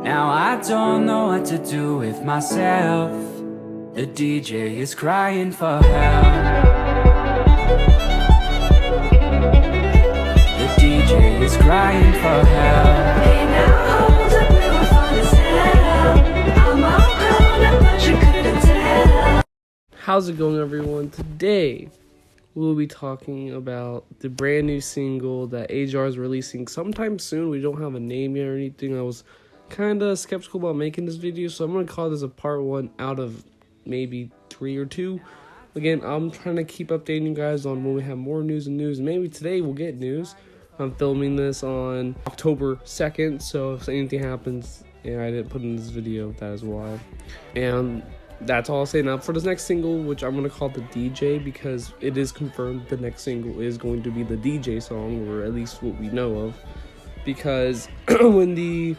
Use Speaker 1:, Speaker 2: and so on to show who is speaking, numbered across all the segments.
Speaker 1: Now I don't know what to do with myself. The DJ is crying for help. The DJ is crying for help. Hey now hold up, we were fun as hell. I'm all grown up but you couldn't tell.
Speaker 2: How's it going, everyone? Today we'll be talking about the brand new single that AJR is releasing sometime soon. We don't have a name yet or anything. I was kind of skeptical about making this video, so I'm going to call this a part 1 out of maybe 3 or 2. Again, I'm trying to keep updating you guys on when we have more news. Maybe today we'll get news. I'm filming this on October 2nd, so if anything happens and I didn't put in this video, that is why. And that's all I'll say now for this next single, which I'm going to call the DJ, because it is confirmed the next single is going to be the DJ song, or at least what we know of. Because when the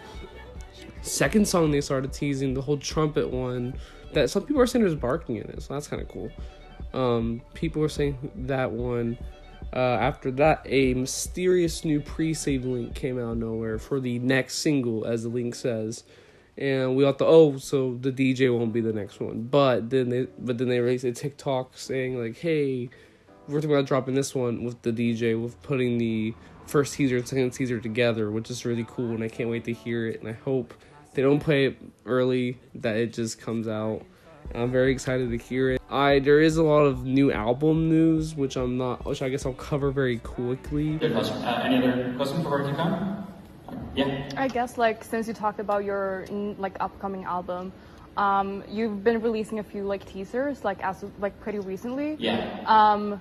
Speaker 2: second song they started teasing, the whole trumpet one, that some people are saying there's barking in it, so that's kind of cool. People were saying that one. After that, a mysterious new pre-save link came out of nowhere for the next single, as the link says. And we all thought, so the DJ won't be the next one. But then they released a TikTok saying like, hey, we're thinking about dropping this one with the DJ, with putting the first teaser and second teaser together, which is really cool, and I can't wait to hear it. And I hope they don't play it early, that it just comes out. I'm very excited to hear it. There is a lot of new album news, which I guess I'll cover very quickly.
Speaker 3: Good question. Any other questions before we keep going? Yeah.
Speaker 4: I guess since you talked about your upcoming album, you've been releasing a few teasers as pretty recently.
Speaker 3: Yeah.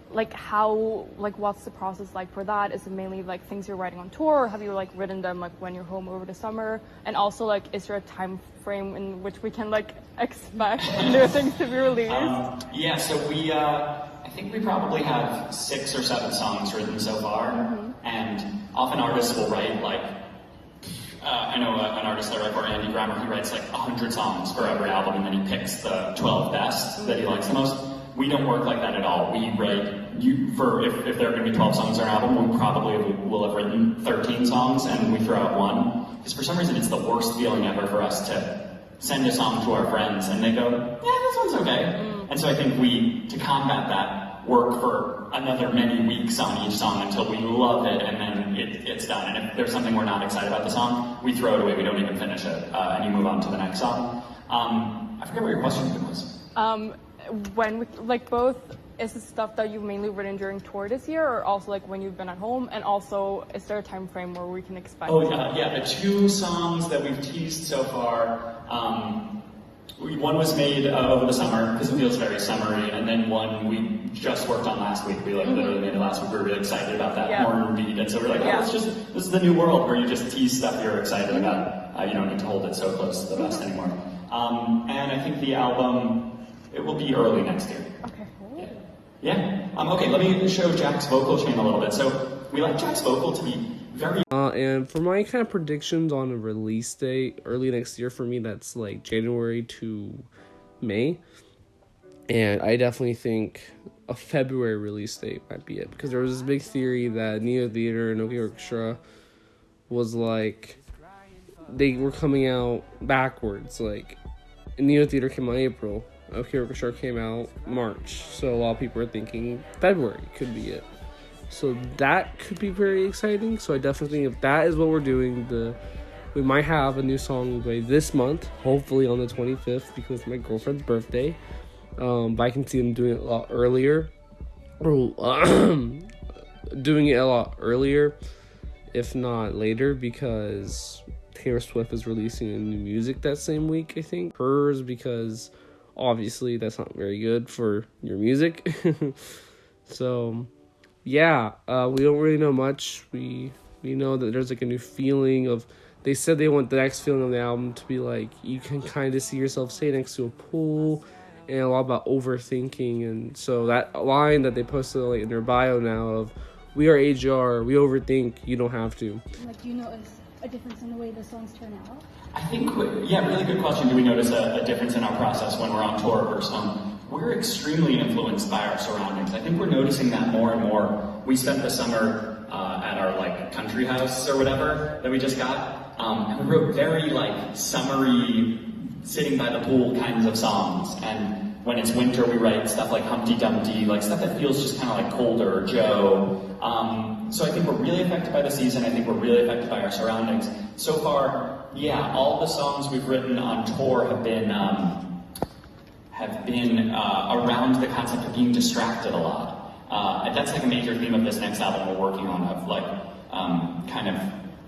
Speaker 4: What's the process like for that? Is it mainly things you're writing on tour, or have you written them when you're home over the summer? And also is there a time frame in which we can expect new things to be released?
Speaker 3: Yeah, so I think we probably have 6 or 7 songs written so far. Mm-hmm. And often artists will write I know an artist I write for, Andy Grammer, he writes 100 songs for every album, and then he picks the 12 best that he likes the most. We don't work like that at all. We write, if there are going to be 12 songs on our album, we probably will have written 13 songs, and we throw out one. Because for some reason, it's the worst feeling ever for us to send a song to our friends, and they go, yeah, this one's okay. Mm. And so I think to combat that, work for another many weeks on each song until we love it, and then it's done. And if there's something we're not excited about the song, we throw it away, we don't even finish it, and you move on to the next song. I forget what your question was.
Speaker 4: When both, is it stuff that you've mainly written during tour this year, or also when you've been at home? And also, is there a time frame where we can expect?
Speaker 3: Oh yeah, the 2 songs that we've teased so far, one was made over the summer because it feels very summery, and then one we just worked on last week. We literally made it last week. We were really excited about that modern beat, and so we're this is the new world where you just tease stuff you're excited about. You don't need to hold it so close to the vest anymore. And I think the album, it will be early next year.
Speaker 4: Okay.
Speaker 3: Yeah. Okay, let me show Jack's vocal chain a little bit. So we like Jack's vocal to be very...
Speaker 2: And for my kind of predictions on a release date, early next year for me, that's January to May. And I definitely think a February release date might be it. Because there was this big theory that Neo Theater and OK Orchestra was they were coming out backwards. Neo Theater came out in April. OK Orchestra came out March, so a lot of people are thinking February could be it. So that could be very exciting. So I definitely think if that is what we're doing, we might have a new song by this month, hopefully on the 25th, because it's my girlfriend's birthday. But I can see them doing it a lot earlier, if not later, because Taylor Swift is releasing a new music that same week, I think. Hers, because obviously that's not very good for your music. So yeah, we don't really know much. We know that there's a new feeling of, they said they want the next feeling of the album to be you can kind of see yourself staying next to a pool, and a lot about overthinking. And so that line that they posted in their bio now of, we are AJR, we overthink, you don't have to.
Speaker 5: Do you notice a difference in the way the songs turn out?
Speaker 3: I think, really good question. Do we notice a difference in our process when we're on tour versus home? We're extremely influenced by our surroundings. I think we're noticing that more and more. We spent the summer at our country house or whatever that we just got, And we wrote very like summery, sitting by the pool kinds of songs. And when it's winter, we write stuff like Humpty Dumpty, like stuff that feels just kind of like Colder or Joe. So I think we're really affected by the season. I think we're really affected by our surroundings. So far, yeah, all the songs we've written on tour have been around the concept of being distracted a lot. That's like a major theme of this next album we're working on, of like kind of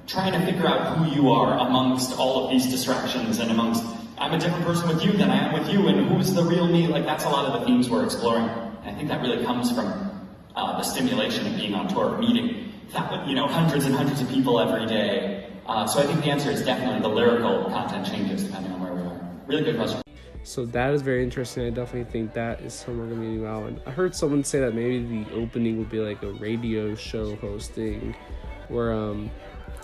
Speaker 3: trying to figure out who you are amongst all of these distractions and amongst, I'm a different person with you than I am with you, and who's the real me? Like that's a lot of the themes we're exploring. And I think that really comes from the stimulation of being on tour, meeting hundreds and hundreds of people every day. So I think the answer is definitely the lyrical content changes depending on where we are. Really good question.
Speaker 2: So that is very interesting. I definitely think that is somewhere going to be a new album. I heard someone say that maybe the opening would be like a radio show hosting where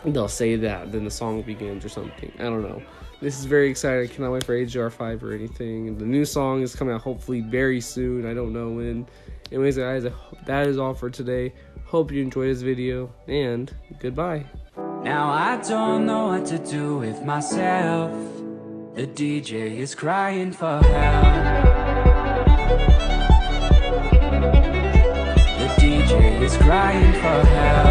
Speaker 2: they'll say that, then the song begins or something. I don't know. This is very exciting. I cannot wait for AJR5 or anything. And the new song is coming out hopefully very soon. I don't know when. Anyways, guys, that is all for today. Hope you enjoyed this video, and goodbye.
Speaker 1: Now I don't know what to do with myself. The DJ is crying for help. The DJ is crying for help.